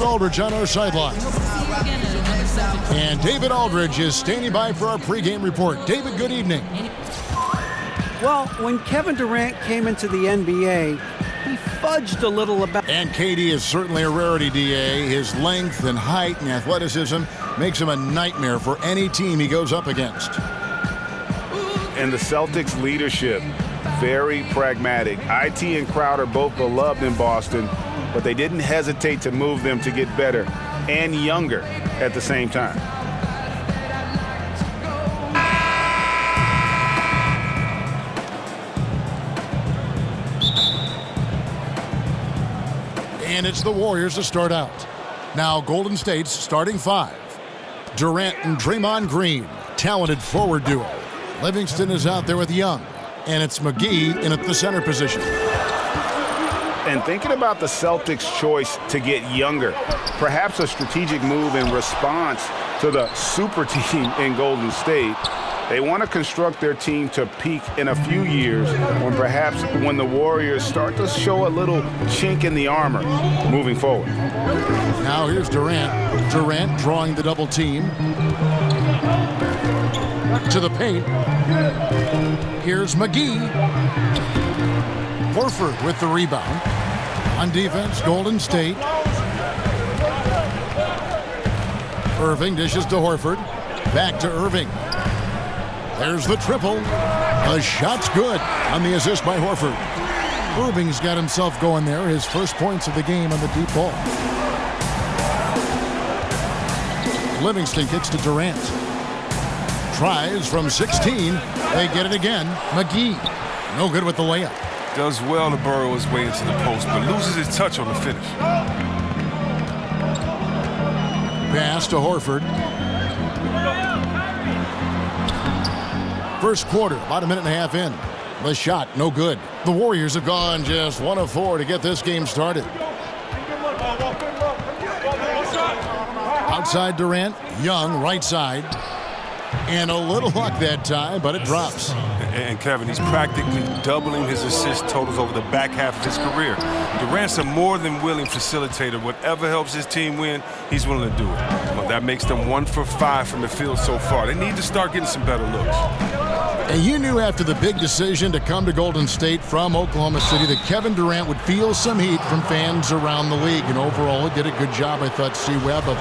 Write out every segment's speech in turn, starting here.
Aldridge on our sideline. And David Aldridge is standing by for our pregame report. David, good evening. Well, when Kevin Durant came into the NBA, he fudged a little about. And KD is certainly a rarity, DA. His length and height and athleticism makes him a nightmare for any team he goes up against. And the Celtics leadership, very pragmatic. IT and Crowder both beloved in Boston, but they didn't hesitate to move them to get better and younger at the same time. And it's the Warriors to start out. Now Golden State's starting five. Durant and Draymond Green, talented forward duo. Livingston is out there with Young, and it's McGee in at the center position. And thinking about the Celtics' choice to get younger, perhaps a strategic move in response to the super team in Golden State, they want to construct their team to peak in a few years when the Warriors start to show a little chink in the armor moving forward. Now here's Durant. Durant drawing the double team. To the paint. Here's McGee. Horford with the rebound. On defense, Golden State. Irving dishes to Horford. Back to Irving. There's the triple. The shot's good on the assist by Horford. Irving's got himself going there. His first points of the game on the deep ball. Livingston kicks to Durant. Tries from 16. They get it again. McGee. No good with the layup. Does well to burrow his way into the post, but loses his touch on the finish. Pass to Horford. First quarter, about a minute and a half in. The shot, no good. The Warriors have gone just 1 of 4 to get this game started. Outside Durant, Young, right side. And a little luck that time, but it drops. And Kevin, he's practically doubling his assist totals over the back half of his career. Durant's a more than willing facilitator. Whatever helps his team win, he's willing to do it. Well, that makes them 1 for 5 from the field so far. They need to start getting some better looks. And you knew after the big decision to come to Golden State from Oklahoma City that Kevin Durant would feel some heat from fans around the league. And overall, he did a good job, I thought, C-Webb, of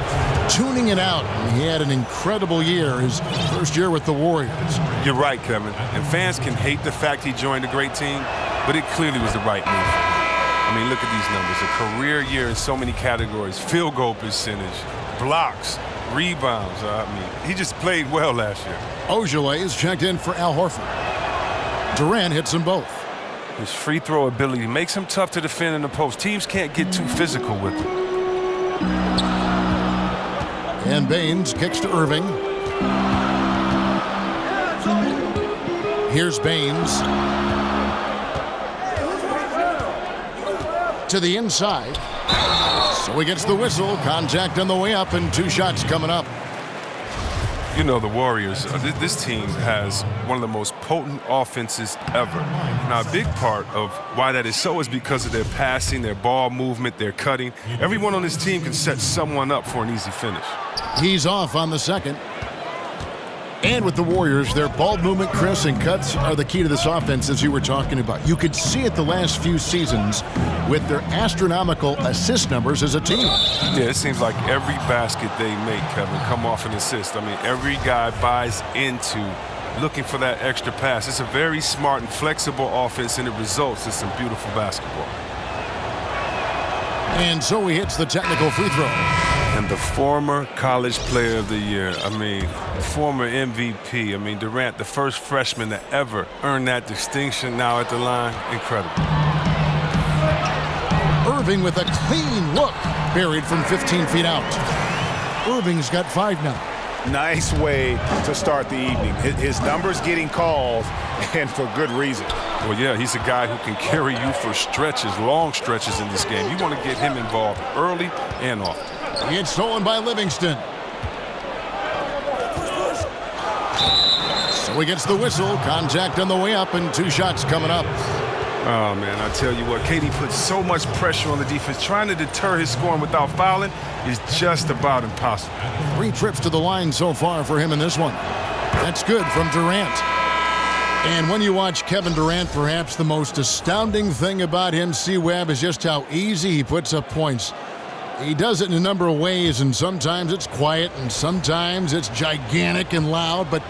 tuning it out. And he had an incredible year, his first year with the Warriors. You're right, Kevin. And fans can hate the fact he joined a great team, but it clearly was the right move. I mean, look at these numbers. A career year in so many categories. Field goal percentage, blocks, rebounds. I mean, he just played well last year. Ojale is checked in for Al Horford. Durant hits them both. His free throw ability makes him tough to defend in the post. Teams can't get too physical with him. And Baines kicks to Irving. Here's Baines. To the inside. So he gets the whistle. Contact on the way up and 2 shots coming up. You know, the Warriors, this team has one of the most potent offenses ever. Now, a big part of why that is so is because of their passing, their ball movement, their cutting. Everyone on this team can set someone up for an easy finish. He's off on the second. And with the Warriors, their ball movement, Chris, and cuts are the key to this offense, as you were talking about. You could see it the last few seasons with their astronomical assist numbers as a team. Yeah, it seems like every basket they make, Kevin, come off an assist. I mean, every guy buys into looking for that extra pass. It's a very smart and flexible offense, and it results in some beautiful basketball. And so he hits the technical free throw. And the former college player of the year, I mean, former MVP. I mean, Durant, the first freshman to ever earn that distinction now at the line. Incredible. Irving with a clean look, buried from 15 feet out. Irving's got 5 now. Nice way to start the evening. His numbers getting called, and for good reason. Well, yeah, he's a guy who can carry you for stretches, long stretches in this game. You want to get him involved early and often. It's stolen by Livingston. So he gets the whistle. Contact on the way up and 2 shots coming up. Oh, man, I tell you what, KD puts so much pressure on the defense. Trying to deter his scoring without fouling is just about impossible. 3 trips to the line so far for him in this one. That's good from Durant. And when you watch Kevin Durant, perhaps the most astounding thing about him, C-Web, is just how easy he puts up points. He does it in a number of ways, and sometimes it's quiet, and sometimes it's gigantic and loud. But,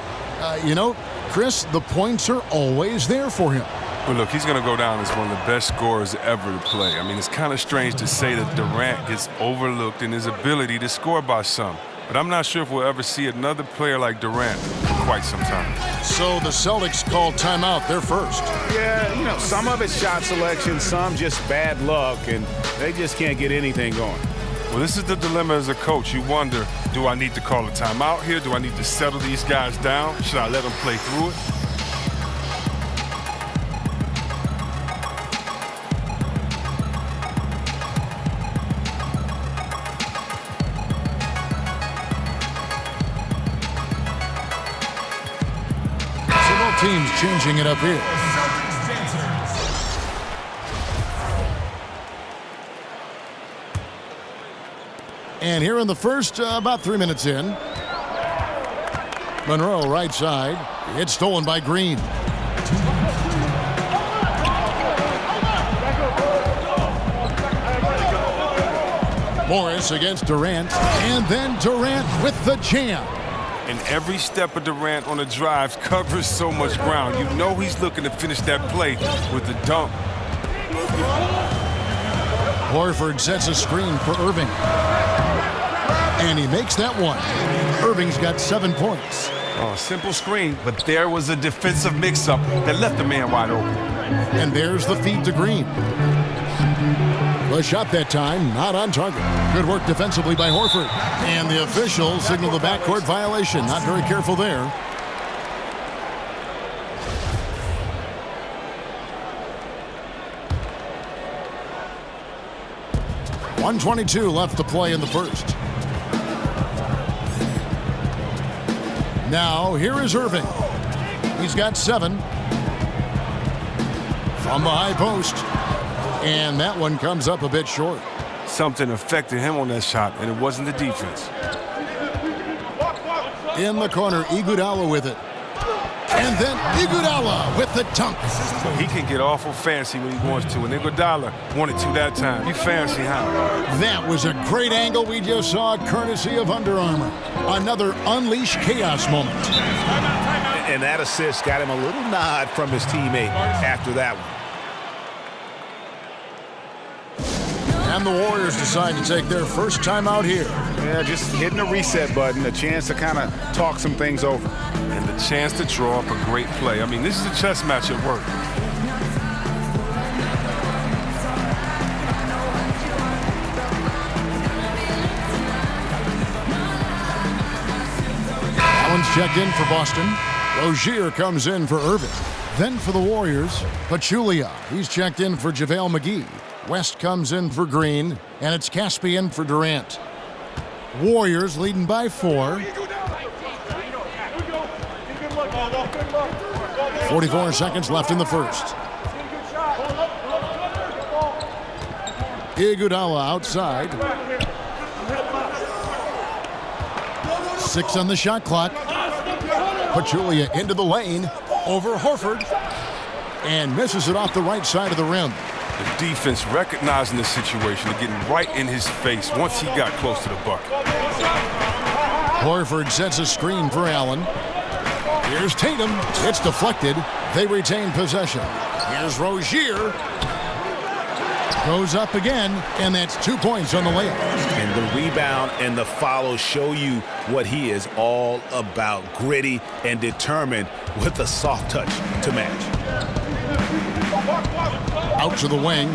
Chris, the points are always there for him. Well, look, he's going to go down as one of the best scorers ever to play. I mean, it's kind of strange to say that Durant gets overlooked in his ability to score by some. But I'm not sure if we'll ever see another player like Durant for quite some time. So the Celtics call timeout. They're first. Yeah, some of it's shot selection, some just bad luck, and they just can't get anything going. Well, this is the dilemma as a coach. You wonder, do I need to call a timeout here? Do I need to settle these guys down? Should I let them play through it? Teams changing it up here. And here in the first, about 3 minutes in. Monroe, right side. It's stolen by Green. Morris against Durant. And then Durant with the jam. And every step of Durant on the drives covers so much ground. You know he's looking to finish that play with the dunk. Horford sets a screen for Irving. And he makes that one. Irving's got 7 points. Oh, simple screen, but there was a defensive mix-up that left the man wide open. And there's the feed to Green. The shot that time, not on target. Good work defensively by Horford. And the officials signal the backcourt violation. Not very careful there. .122 left to play in the first. Now, here is Irving. He's got 7. From the high post. And that one comes up a bit short. Something affected him on that shot, and it wasn't the defense. In the corner, Iguodala with it. And then Iguodala with the dunk. He can get awful fancy when he wants to, and Iguodala wanted to that time. You fancy how? That was a great angle we just saw, courtesy of Under Armour. Another Unleash Chaos moment. And that assist got him a little nod from his teammate after that one. And the Warriors decide to take their first time out here. Yeah, just hitting the reset button, a chance to kind of talk some things over. And the chance to draw up a great play. I mean, this is a chess match at work. Allen's checked in for Boston. Rozier comes in for Irving. Then for the Warriors, Pachulia. He's checked in for JaVale McGee. West comes in for Green, and it's Caspian for Durant. Warriors leading by 4. 44 seconds left in the first. Iguodala outside. 6 on the shot clock. Pachulia into the lane, over Horford, and misses it off the right side of the rim. The defense recognizing the situation and getting right in his face once he got close to the bucket. Horford sets a screen for Allen. Here's Tatum. It's deflected. They retain possession. Here's Rozier. Goes up again, and that's 2 points on the layup. And the rebound and the follow show you what he is all about. Gritty and determined with a soft touch to match. Out to the wing.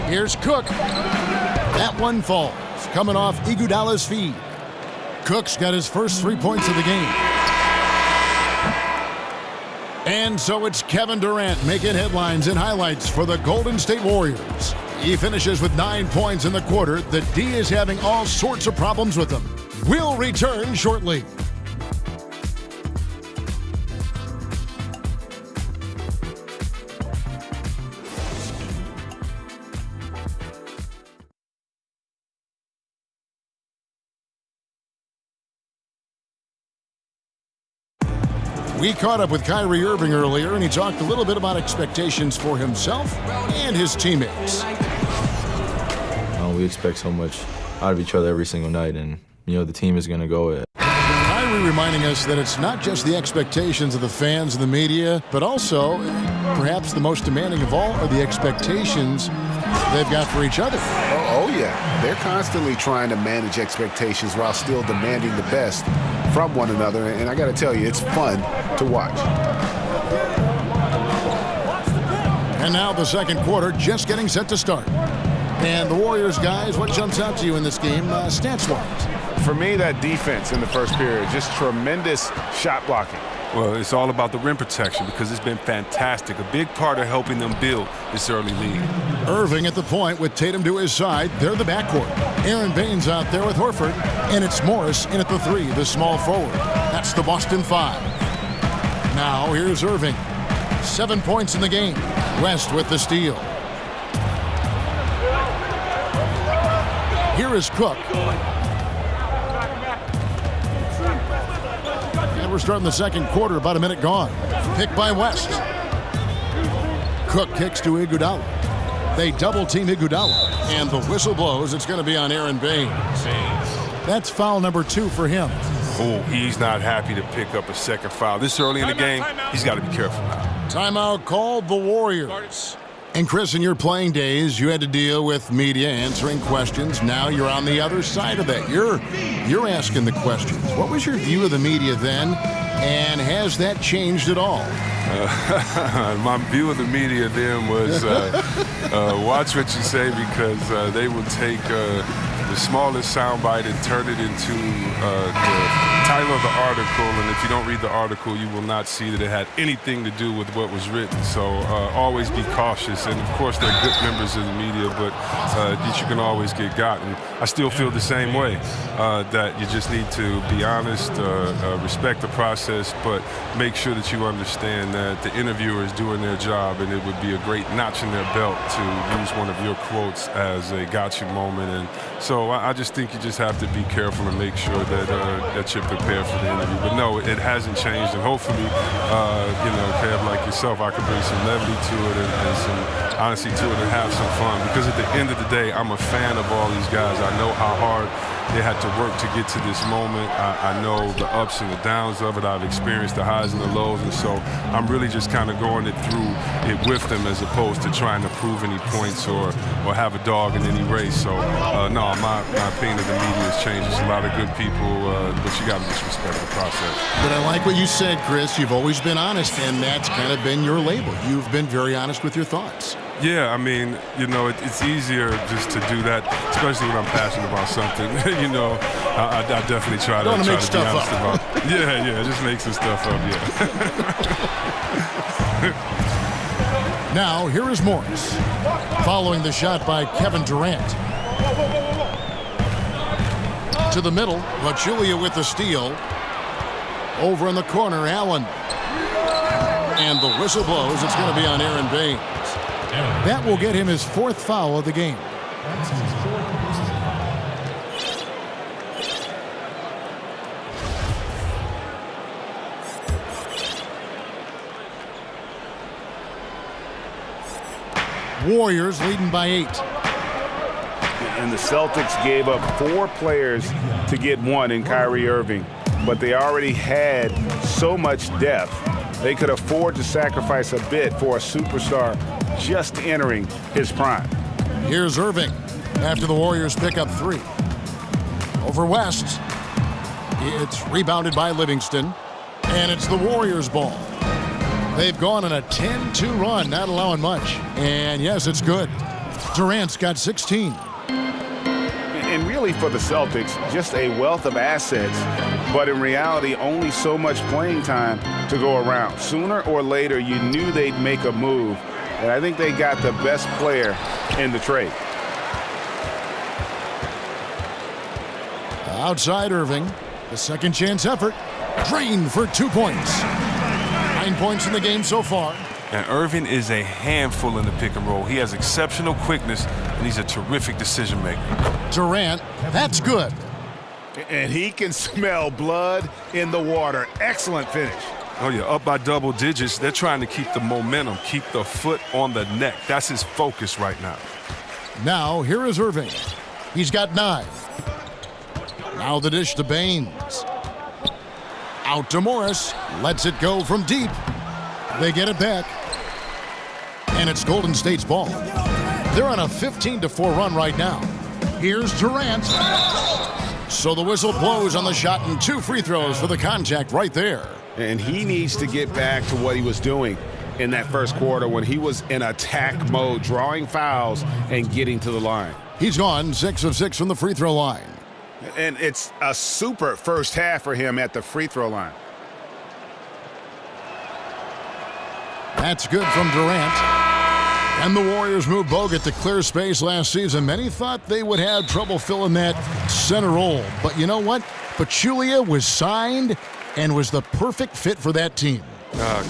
Here's Cook. That one falls, coming off Iguodala's feed. Cook's got his first 3 points of the game. And so it's Kevin Durant making headlines and highlights for the Golden State Warriors. He finishes with 9 points in the quarter. The D is having all sorts of problems with him. We'll return shortly. We caught up with Kyrie Irving earlier, and he talked a little bit about expectations for himself and his teammates. We expect so much out of each other every single night, and, the team is going to go it. Kyrie reminding us that it's not just the expectations of the fans and the media, but also, perhaps the most demanding of all, are the expectations they've got for each other. Oh, yeah. They're constantly trying to manage expectations while still demanding the best from one another. And I got to tell you, it's fun to watch. And now the second quarter just getting set to start. And the Warriors, guys, what jumps out to you in this game stats-wise? For me, that defense in the first period, just tremendous shot blocking. Well, it's all about the rim protection because it's been fantastic. A big part of helping them build this early lead. Irving at the point with Tatum to his side. They're the backcourt. Aaron Baines out there with Horford. And it's Morris in at the 3, the small forward. That's the Boston 5. Now here's Irving. 7 points in the game. West with the steal. Here is Cook. We're starting the second quarter, about a minute gone. Picked by West. Cook kicks to Iguodala. They double-team Iguodala. And the whistle blows. It's going to be on Aaron Baines. That's foul number 2 for him. Oh, he's not happy to pick up a second foul. This early in the game, he's got to be careful now. Timeout called the Warriors. And Chris, in your playing days, you had to deal with media answering questions. Now you're on the other side of that. You're asking the questions. What was your view of the media then, and has that changed at all? My view of the media then was watch what you say because they will take the smallest soundbite and turn it into the title of the article, and if you don't read the article, you will not see that it had anything to do with what was written. So always be cautious, and of course they're good members of the media, but you can always get gotten. I still feel the same way, that you just need to be honest, respect the process, but make sure that you understand that the interviewer is doing their job, and it would be a great notch in their belt to use one of your quotes as a gotcha moment. And so I just think you just have to be careful and make sure that you're prepared for the interview. But no, it hasn't changed, and hopefully, Kev, like yourself, I can bring some levity to it and some honesty to it and have some fun. Because at the end of the day, I'm a fan of all these guys. I know how hard they had to work to get to this moment. I know the ups and the downs of it. I've experienced the highs and the lows, and so I'm really just kind of going through it with them as opposed to trying to prove any points or have a dog in any race. So, no, my opinion of the media has changed. There's a lot of good people, but you got to just respect the process. But I like what you said, Chris. You've always been honest, and that's kind of been your label. You've been very honest with your thoughts. Yeah, I mean, it's easier just to do that, especially when I'm passionate about something. I definitely try to be honest about it. Yeah, just make some stuff up, yeah. Now, here is Morris, following the shot by Kevin Durant. To the middle, Pachulia with the steal. Over in the corner, Allen. And the whistle blows. It's going to be on Aaron Baines. That will get him his 4th foul of the game. Warriors leading by 8. And the Celtics gave up 4 players to get 1 in Kyrie Irving, but they already had so much depth. They could afford to sacrifice a bit for a superstar just entering his prime. Here's Irving after the Warriors pick up 3. Over West. It's rebounded by Livingston, and it's the Warriors' ball. They've gone on a 10-2 run, not allowing much. And yes, it's good. Durant's got 16. And really for the Celtics, just a wealth of assets, but in reality, only so much playing time to go around. Sooner or later, you knew they'd make a move, and I think they got the best player in the trade. Outside Irving, the second chance effort, drained for 2 points. 9 points in the game so far. And Irving is a handful in the pick and roll. He has exceptional quickness, and he's a terrific decision maker. Durant, that's good. And he can smell blood in the water. Excellent finish. Oh, yeah, up by double digits. They're trying to keep the momentum, keep the foot on the neck. That's his focus right now. Now, here is Irving. He's got 9. Now the dish to Baines. Out to Morris. Lets it go from deep. They get it back. And it's Golden State's ball. They're on a 15-4 run right now. Here's Durant. So the whistle blows on the shot and 2 free throws for the contact right there. And he needs to get back to what he was doing in that first quarter when he was in attack mode, drawing fouls and getting to the line. He's gone 6 of 6 from the free throw line. And it's a super first half for him at the free throw line. That's good from Durant. And the Warriors moved Bogut to clear space last season. Many thought they would have trouble filling that center role. But you know what? Pachulia was signed and was the perfect fit for that team.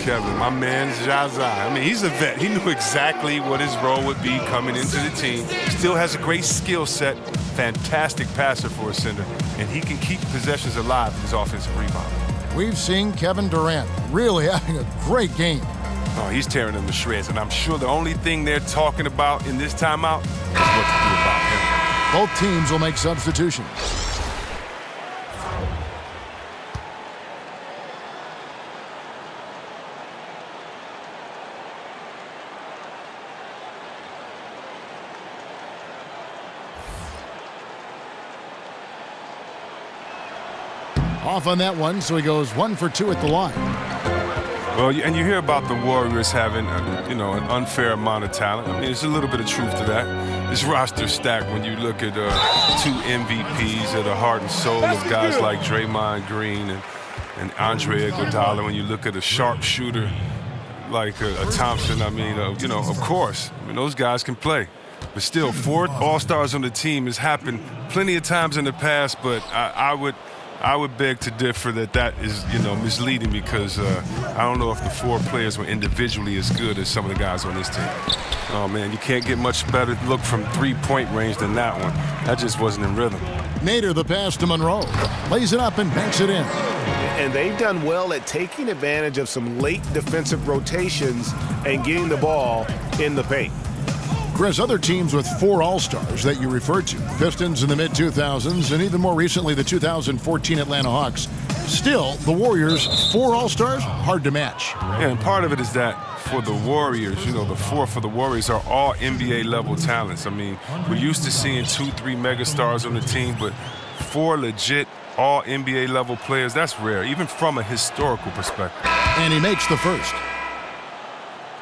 Kevin, my man Zaza. I mean, he's a vet. He knew exactly what his role would be coming into the team. Still has a great skill set, fantastic passer for a center, and he can keep possessions alive with his offensive rebound. We've seen Kevin Durant really having a great game. Oh, he's tearing them to shreds, and I'm sure the only thing they're talking about in this timeout is what to do about him. Both teams will make substitutions. Off on that one, so he goes 1 for 2 at the line. Well, and you hear about the Warriors having, an unfair amount of talent. I mean, there's a little bit of truth to that. This roster's stacked when you look at 2 MVPs that are heart and soul of guys like Draymond Green and Andre Iguodala. When you look at a sharpshooter like a Thompson, of course, those guys can play. But still, 4 All-Stars on the team has happened plenty of times in the past, but I would beg to differ that is, misleading because I don't know if the 4 players were individually as good as some of the guys on this team. Oh, man, you can't get much better look from 3-point range than that one. That just wasn't in rhythm. Nader, the pass to Monroe. Lays it up and banks it in. And they've done well at taking advantage of some late defensive rotations and getting the ball in the paint. Chris, other teams with 4 All-Stars that you referred to, Pistons in the mid-2000s and even more recently the 2014 Atlanta Hawks. Still, the Warriors, 4 All-Stars, hard to match. Yeah, and part of it is that for the Warriors, the 4 for the Warriors are all NBA-level talents. I mean, we're used to seeing 2-3 megastars on the team, but 4 legit all NBA-level players, that's rare, even from a historical perspective. And he makes the first.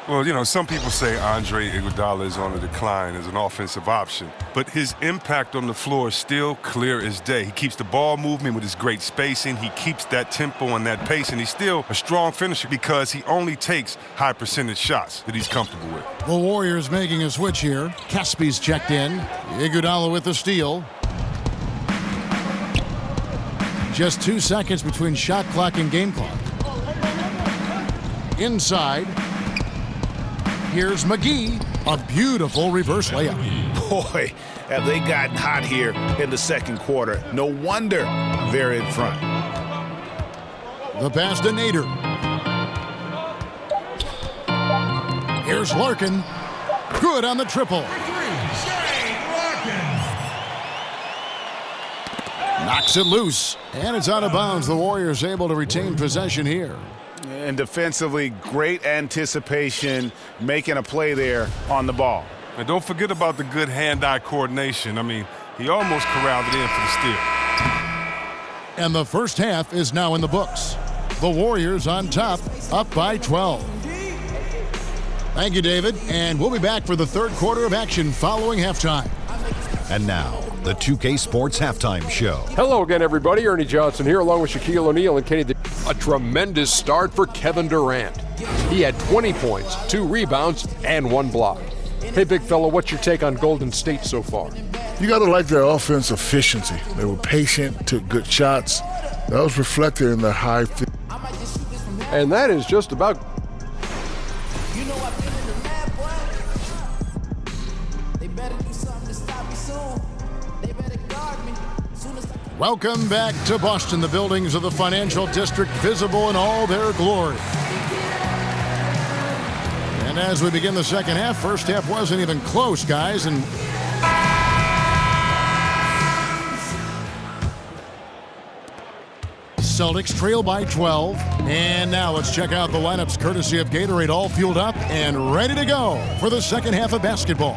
Well, some people say Andre Iguodala is on the decline as an offensive option, but his impact on the floor is still clear as day. He keeps the ball moving with his great spacing. He keeps that tempo and that pace, and he's still a strong finisher because he only takes high percentage shots that he's comfortable with. The Warriors making a switch here. Caspi's checked in. Iguodala with the steal. Just 2 seconds between shot clock and game clock. Inside. Here's McGee, a beautiful reverse layup. Boy, have they gotten hot here in the second quarter. No wonder they're in front. The pass to Nader. Here's Larkin. Good on the triple. Knocks it loose, and it's out of bounds. The Warriors able to retain possession here. And defensively, great anticipation, making a play there on the ball. And don't forget about the good hand-eye coordination. I mean, he almost corralled it in for the steal. And the first half is now in the books. The Warriors on top, up by 12. Thank you, David. And we'll be back for the third quarter of action following halftime. And now, the 2K Sports Halftime Show. Hello again, everybody. Ernie Johnson here, along with Shaquille O'Neal and Kenny. A tremendous start for Kevin Durant. He had 20 points, 2 rebounds, and 1 block. Hey, big fella, what's your take on Golden State so far? You got to like their offense efficiency. They were patient, took good shots. That was reflected in their high. And that is just about. Welcome back to Boston, the buildings of the financial district visible in all their glory. And as we begin the second half, first half wasn't even close, guys. And Celtics trail by 12. And now let's check out the lineups courtesy of Gatorade, all fueled up and ready to go for the second half of basketball.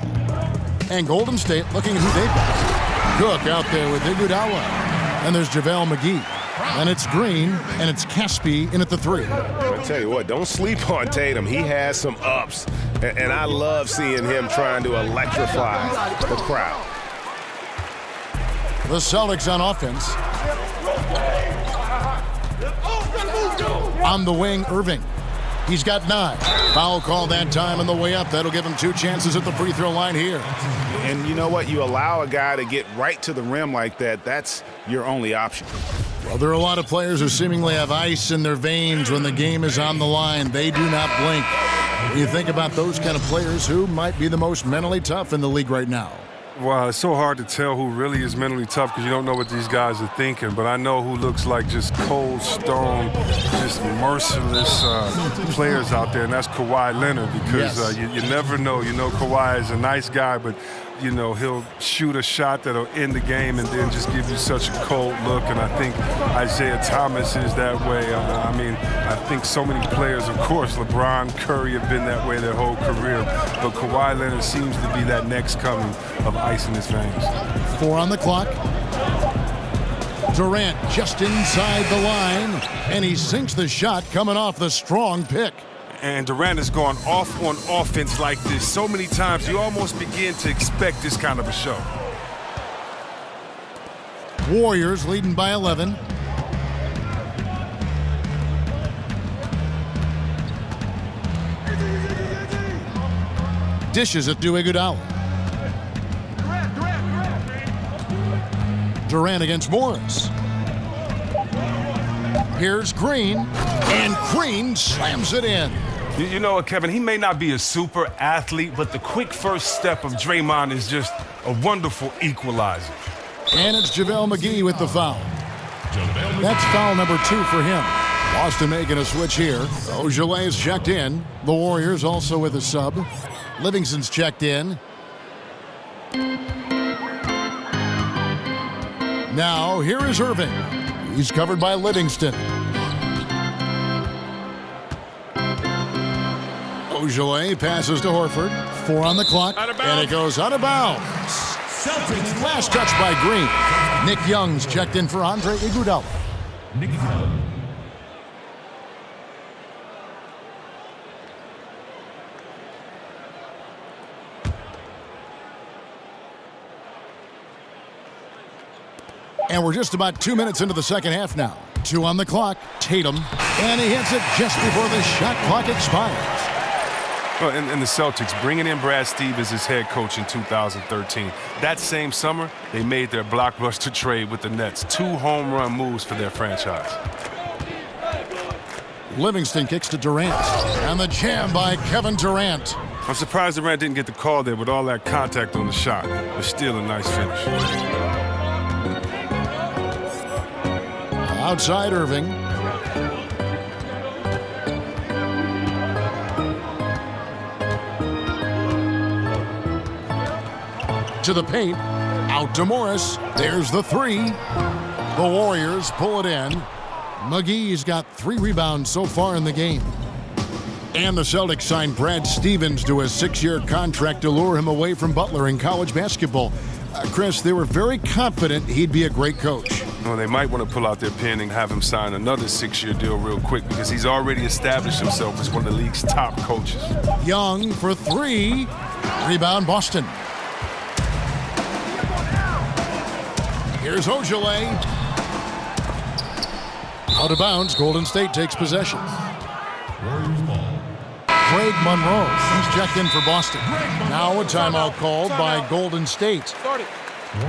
And Golden State looking at who they've got. Cook out there with Iguodala. And there's JaVale McGee. And it's Green, and it's Caspi in at the 3. I tell you what, don't sleep on Tatum. He has some ups, and I love seeing him trying to electrify the crowd. The Celtics on offense. On the wing, Irving. He's got 9. Foul call that time on the way up. That'll give him 2 chances at the free throw line here. And you know what? You allow a guy to get right to the rim like that, that's your only option. Well, there are a lot of players who seemingly have ice in their veins when the game is on the line. They do not blink. You think about those kind of players, who might be the most mentally tough in the league right now? Well, it's so hard to tell who really is mentally tough because you don't know what these guys are thinking. But I know who looks like just cold stone, just merciless players out there, and that's Kawhi Leonard because Yes. you never know. You know, Kawhi is a nice guy, but you know, he'll shoot a shot that'll end the game and then just give you such a cold look. And I think Isaiah Thomas is that way. I think so many players, of course, LeBron, Curry have been that way their whole career. But Kawhi Leonard seems to be that next coming of ice in his veins. 4 on the clock. Durant just inside the line, and he sinks the shot coming off the strong pick. And Durant has gone off on offense like this so many times, you almost begin to expect this kind of a show. Warriors leading by 11. Dishes it to Iguodala. Durant against Morris. Here's Green, and Green slams it in. You know what, Kevin? He may not be a super athlete, but the quick first step of Draymond is just a wonderful equalizer. And it's JaVale McGee with the foul. That's foul number 2 for him. Boston making a switch here. Ojelay's checked in. The Warriors also with a sub. Livingston's checked in. Now, here is Irving. He's covered by Livingston. Ojeleye passes to Horford. 4 on the clock, and it goes out of bounds. Last touch by Green. Nick Young's checked in for Andre Iguodala. And we're just about 2 minutes into the second half now. 2 on the clock. Tatum. And he hits it just before the shot clock expires. Well, and the Celtics bringing in Brad Stevens as head coach in 2013. That same summer, they made their blockbuster trade with the Nets. 2 home run moves for their franchise. Livingston kicks to Durant. And the jam by Kevin Durant. I'm surprised Durant didn't get the call there with all that contact on the shot. But still a nice finish. Outside Irving. To the paint. Out to Morris. There's the 3. The Warriors pull it in. McGee's got 3 rebounds so far in the game. And the Celtics signed Brad Stevens to a 6-year contract to lure him away from Butler in college basketball. Chris, they were very confident he'd be a great coach. Well, they might want to pull out their pen and have him sign another 6-year deal real quick because he's already established himself as one of the league's top coaches. Young for 3. Rebound Boston. Here's Ojeleye. Out of bounds, Golden State takes possession. Craig Monroe, he's checked in for Boston. Now a timeout called by Golden State.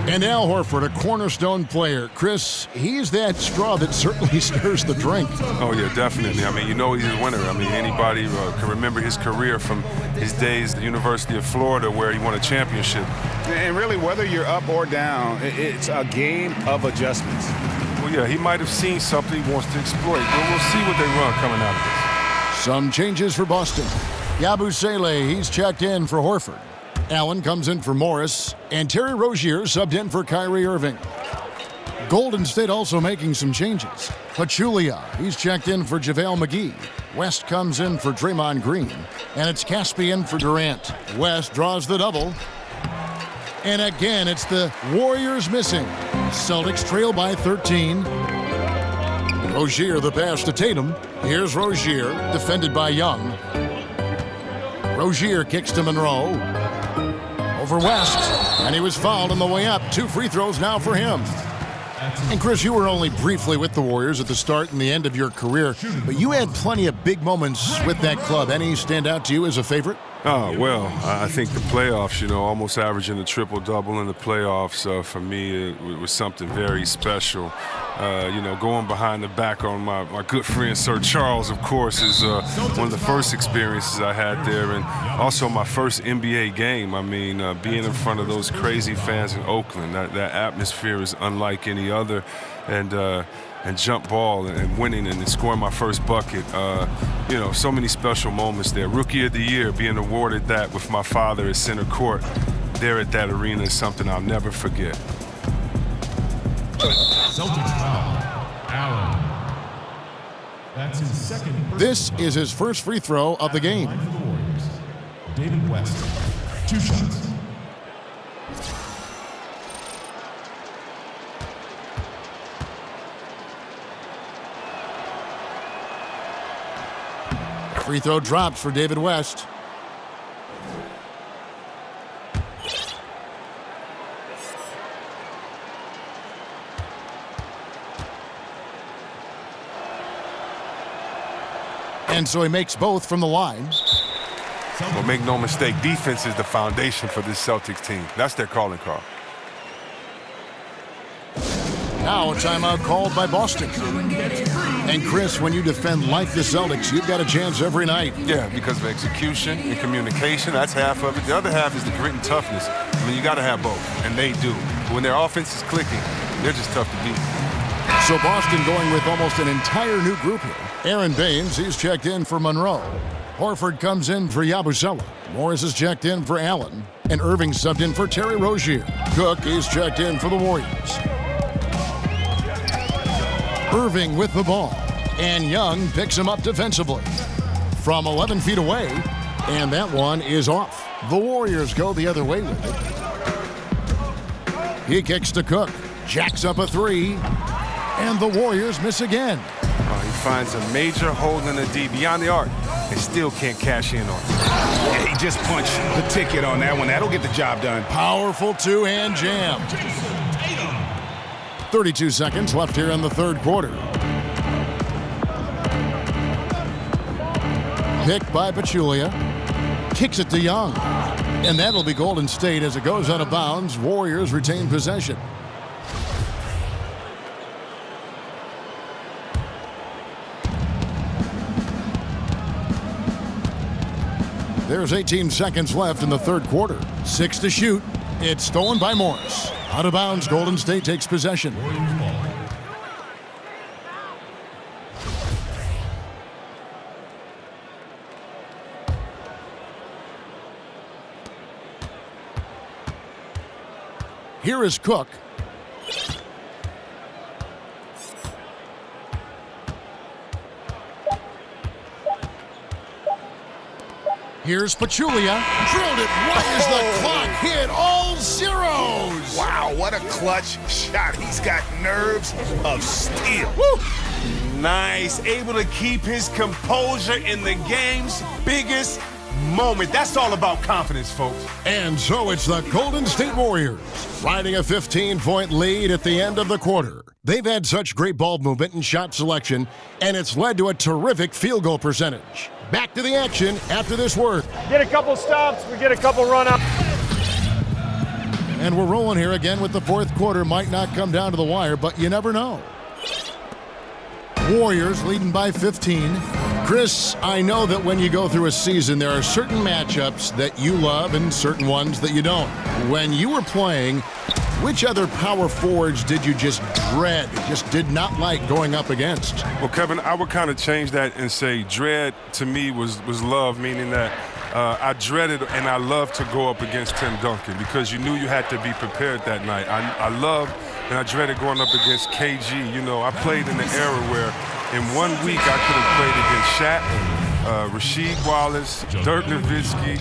And Al Horford, a cornerstone player. Chris, he's that straw that certainly stirs the drink. Oh, yeah, definitely. I mean, you know he's a winner. I mean, anybody can remember his career from his days at the University of Florida where he won a championship. And really, whether you're up or down, it's a game of adjustments. Well, yeah, he might have seen something he wants to exploit. But we'll see what they run coming out of this. Some changes for Boston. Yabusele, he's checked in for Horford. Allen comes in for Morris, and Terry Rozier subbed in for Kyrie Irving. Golden State also making some changes. Pachulia, he's checked in for JaVale McGee. West comes in for Draymond Green, and it's Caspian for Durant. West draws the double. And again, it's the Warriors missing. Celtics trail by 13. Rozier the pass to Tatum. Here's Rozier, defended by Young. Rozier kicks to Monroe. Over West, and he was fouled on the way up. 2 free throws now for him. And Chris, you were only briefly with the Warriors at the start and the end of your career, but you had plenty of big moments with that club. Any stand out to you as a favorite? Oh, well, I think the playoffs, you know, almost averaging a triple-double in the playoffs, for me, it was something very special. You know, going behind the back on my good friend Sir Charles, of course, is one of the first experiences I had there, and also my first NBA game. I mean, being in front of those crazy fans in Oakland, that atmosphere is unlike any other, and jump ball and winning and scoring my first bucket. You know, so many special moments there. Rookie of the Year, being awarded that with my father at center court there at that arena is something I'll never forget. Celtics foul. Allen. That's his second. This is his first free throw of the game. For the Warriors. David West. 2 shots. Free throw drops for David West. And so he makes both from the line. Well, make no mistake, defense is the foundation for this Celtics team. That's their calling card. Now a timeout called by Boston. And Chris, when you defend like the Celtics, you've got a chance every night. Yeah, because of execution and communication, that's half of it. The other half is the grit and toughness. I mean, you got to have both, and they do. When their offense is clicking, they're just tough to beat. So Boston going with almost an entire new group here. Aaron Baines, he's checked in for Monroe. Horford comes in for Yabusele. Morris is checked in for Allen. And Irving subbed in for Terry Rozier. Cook is checked in for the Warriors. Irving with the ball. And Young picks him up defensively. From 11 feet away. And that one is off. The Warriors go the other way with it. He kicks to Cook. Jacks up a 3. And the Warriors miss again. Oh, he finds a major hole in the D beyond the arc and still can't cash in on it. Yeah, he just punched the ticket on that one. That'll get the job done. Powerful 2-hand jam. 32 seconds left here in the third quarter. Picked by Pachulia. Kicks it to Young. And that'll be Golden State as it goes out of bounds. Warriors retain possession. There's 18 seconds left in the third quarter. 6 to shoot. It's stolen by Morris. Out of bounds, Golden State takes possession. Here is Cook. Here's Pachulia. Drilled it right as the clock hit all zeros. Wow, what a clutch shot. He's got nerves of steel. Woo! Nice. Able to keep his composure in the game's biggest moment. That's all about confidence, folks. And so it's the Golden State Warriors riding a 15-point lead at the end of the quarter. They've had such great ball movement and shot selection, and it's led to a terrific field goal percentage. Back to the action after this word. Get a couple stops, we get a couple run-outs. And we're rolling here again with the fourth quarter. Might not come down to the wire, but you never know. Warriors leading by 15. Chris, I know that when you go through a season, there are certain matchups that you love and certain ones that you don't. When you were playing, which other power forwards did you just dread, just did not like going up against? Well, Kevin, I would kind of change that and say dread to me was love, meaning that I dreaded and I loved to go up against Tim Duncan because you knew you had to be prepared that night. I loved and I dreaded going up against KG. You know, I played in the era where in 1 week I could have played against Shaq, Rasheed Wallace, Dirk Nowitzki,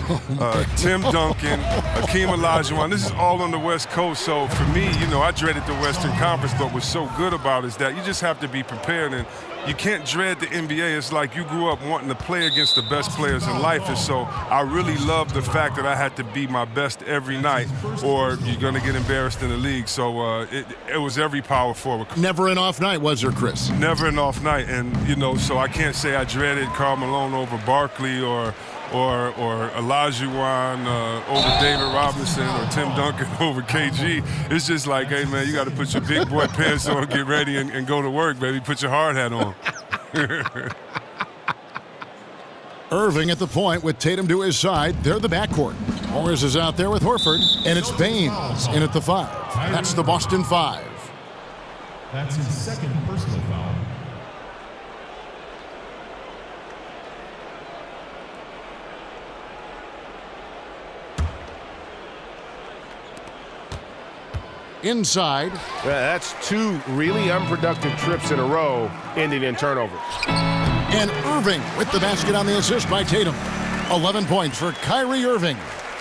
Tim Duncan, Hakeem Olajuwon. This is all on the West Coast. So for me, you know, I dreaded the Western Conference, but what's so good about it is that you just have to be prepared, and you can't dread the NBA. It's like you grew up wanting to play against the best players in life, and so I really loved the fact that I had to be my best every night, or you're going to get embarrassed in the league. So it was every power forward. Never an off night, was there, Chris? Never an off night, and you know, so I can't say I dreaded Karl Malone over Barkley or Olajuwon over David Robinson or Tim Duncan over KG. It's just like, hey, man, you got to put your big boy pants on, get ready, and go to work, baby. Put your hard hat on. Irving at the point with Tatum to his side. They're the backcourt. Morris is out there with Horford, and it's Baines in at the 5. That's the Boston 5. That's his second personal foul. Inside. That's 2 really unproductive trips in a row, ending in turnovers. And Irving with the basket on the assist by Tatum. 11 points for Kyrie Irving.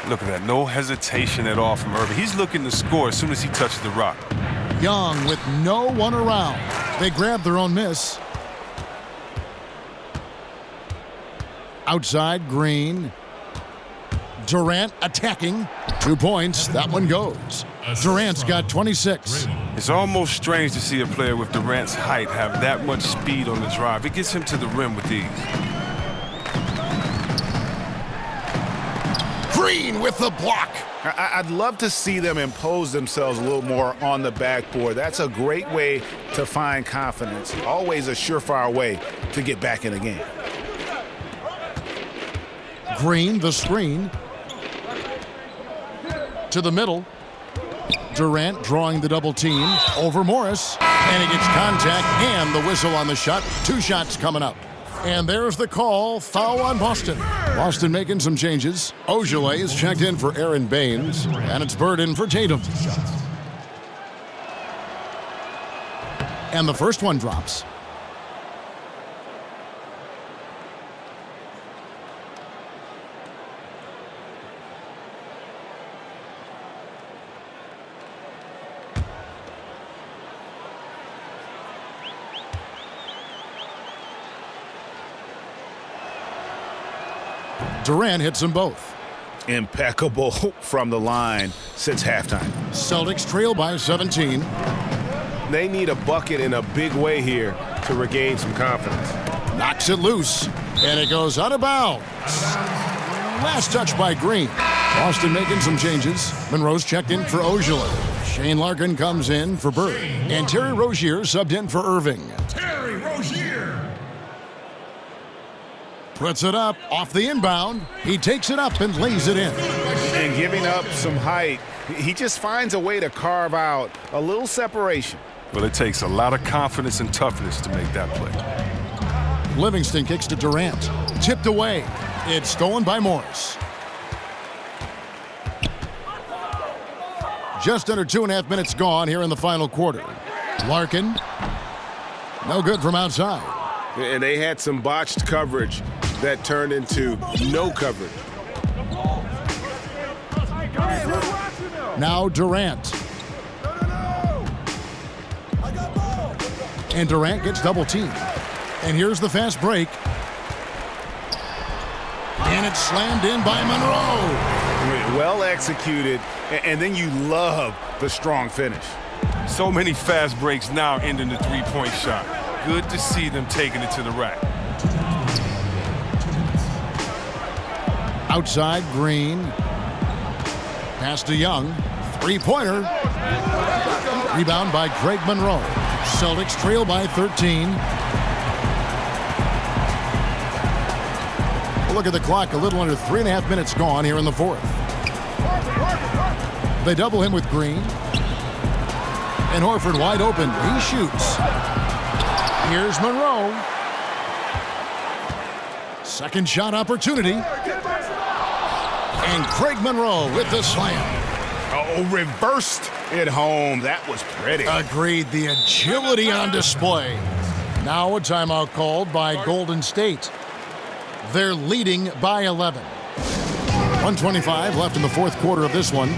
Look at that. No hesitation at all from Irving. He's looking to score as soon as he touches the rock. Young with no one around. They grab their own miss. Outside, Green. Durant attacking. 2 points. That one goes. Durant's got 26. It's almost strange to see a player with Durant's height have that much speed on the drive. It gets him to the rim with ease. Green with the block. I'd love to see them impose themselves a little more on the backboard. That's a great way to find confidence. Always a surefire way to get back in the game. Green, the screen. To the middle. Durant drawing the double team over Morris. And he gets contact and the whistle on the shot. 2 shots coming up. And there's the call. Foul on Boston. Boston making some changes. Ojale is checked in for Aaron Baines. And it's Burden for Tatum. And the first one drops. Durant hits them both. Impeccable from the line since halftime. Celtics trail by 17. They need a bucket in a big way here to regain some confidence. Knocks it loose, and it goes out of bounds. Last touch by Green. Boston making some changes. Monroe's checked in for Ojale. Shane Larkin comes in for Bird. And Terry Rozier subbed in for Irving. Terry Rozier. Puts it up off the inbound. He takes it up and lays it in. And giving up some height, he just finds a way to carve out a little separation. Well, it takes a lot of confidence and toughness to make that play. Livingston kicks to Durant. Tipped away. It's stolen by Morris. Just under 2.5 minutes gone here in the final quarter. Larkin. No good from outside. And they had some botched coverage that turned into no coverage. Now Durant. And Durant gets double teamed. And here's the fast break. And it's slammed in by Monroe. Well executed, and then you love the strong finish. So many fast breaks now ending the three-point shot. Good to see them taking it to the rack. Outside, Green. Pass to Young. Three-pointer. Rebound by Greg Monroe. Celtics trail by 13. Look at the clock. A little under 3.5 minutes gone here in the fourth. They double him with Green. And Horford wide open. He shoots. Here's Monroe. Second shot opportunity. And Craig Monroe with the slam. Oh, reversed it home. That was pretty. Agreed. The agility on display. Now a timeout called by Golden State. They're leading by 11. 1:25 left in the fourth quarter of this one.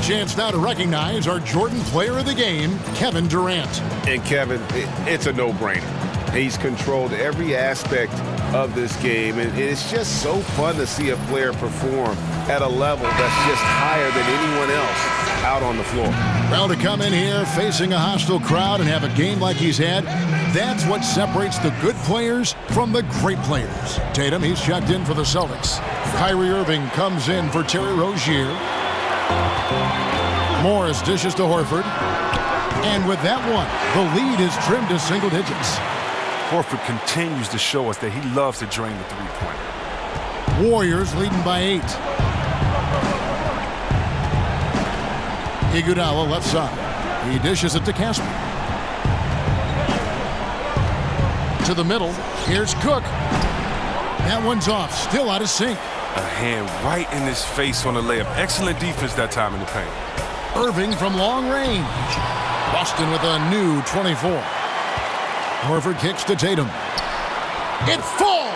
Chance now to recognize our Jordan Player of the Game, Kevin Durant. And Kevin, it's a no-brainer. He's controlled every aspect of this game, and it's just so fun to see a player perform at a level that's just higher than anyone else out on the floor. Well, to come in here facing a hostile crowd and have a game like he's had, that's what separates the good players from the great players. Tatum, he's checked in for the Celtics. Kyrie Irving comes in for Terry Rozier. Morris dishes to Horford. And with that one, the lead is trimmed to single digits. Horford continues to show us that he loves to drain the three-pointer. Warriors leading by 8. Iguodala left side. He dishes it to Casper. To the middle. Here's Cook. That one's off. Still out of sync. A hand right in his face on the layup. Excellent defense that time in the paint. Irving from long range. Boston with a new 24. Horford kicks to Tatum. It falls!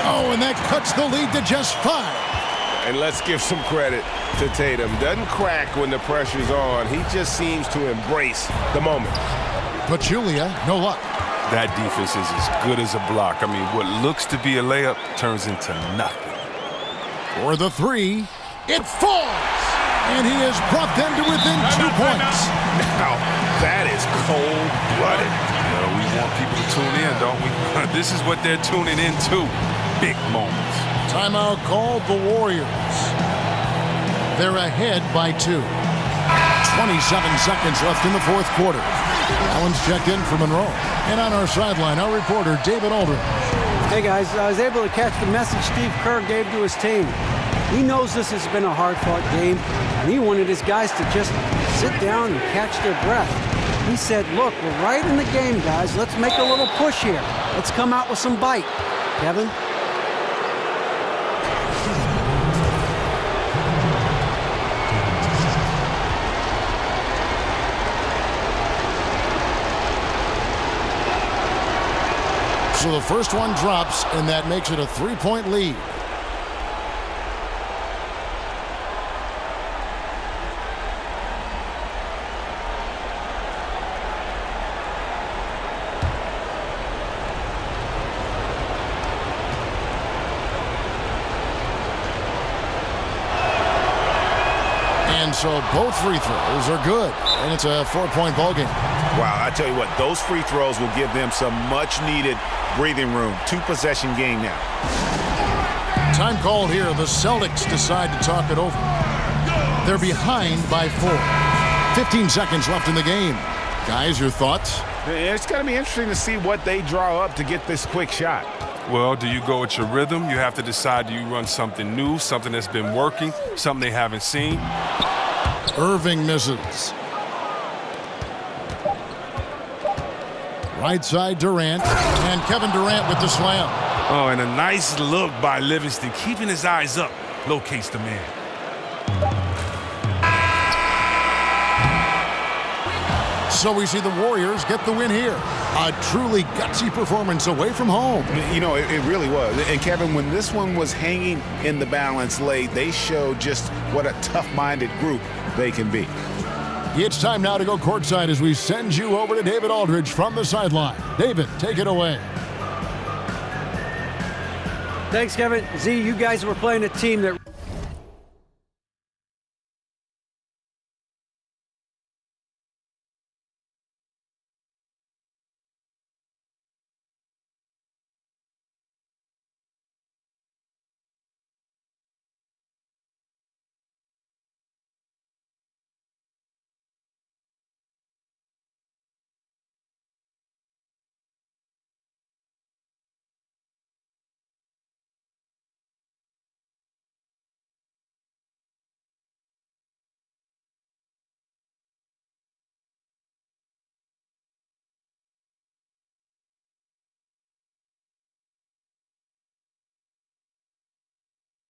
Oh, and that cuts the lead to just 5. And let's give some credit to Tatum. Doesn't crack when the pressure's on. He just seems to embrace the moment. Pachulia, no luck. That defense is as good as a block. I mean, what looks to be a layup turns into nothing. For the 3, it falls! And he has brought them to within 2 points. Now, that is cold-blooded. Well, we want people to tune in, don't we? This is what they're tuning into. Big moments. Timeout called the Warriors. They're ahead by 2. 27 seconds left in the fourth quarter. Allen's checked in for Monroe. And on our sideline, our reporter, David Aldridge. Hey, guys, I was able to catch the message Steve Kerr gave to his team. He knows this has been a hard-fought game, and he wanted his guys to just sit down and catch their breath. He said, look, we're right in the game, guys. Let's make a little push here. Let's come out with some bite. Kevin? So the first one drops, and that makes it a 3-point lead. And so both free throws are good, and it's a 4-point ball game. Wow, I tell you what, those free throws will give them some much-needed breathing room. 2-possession game now. Time called here. The Celtics decide to talk it over. They're behind by 4. 15 seconds left in the game. Guys, your thoughts? It's going to be interesting to see what they draw up to get this quick shot. Well, do you go with your rhythm? You have to decide, do you run something new, something that's been working, something they haven't seen? Irving misses. Right side Durant, and Kevin Durant with the slam. Oh, and a nice look by Livingston, keeping his eyes up, locates the man. So we see the Warriors get the win here. A truly gutsy performance away from home. You know, it really was. And Kevin, when this one was hanging in the balance late, they showed just what a tough-minded group they can be. It's time now to go courtside as we send you over to David Aldridge from the sideline. David, take it away. Thanks, Kevin. Z, you guys were playing a team that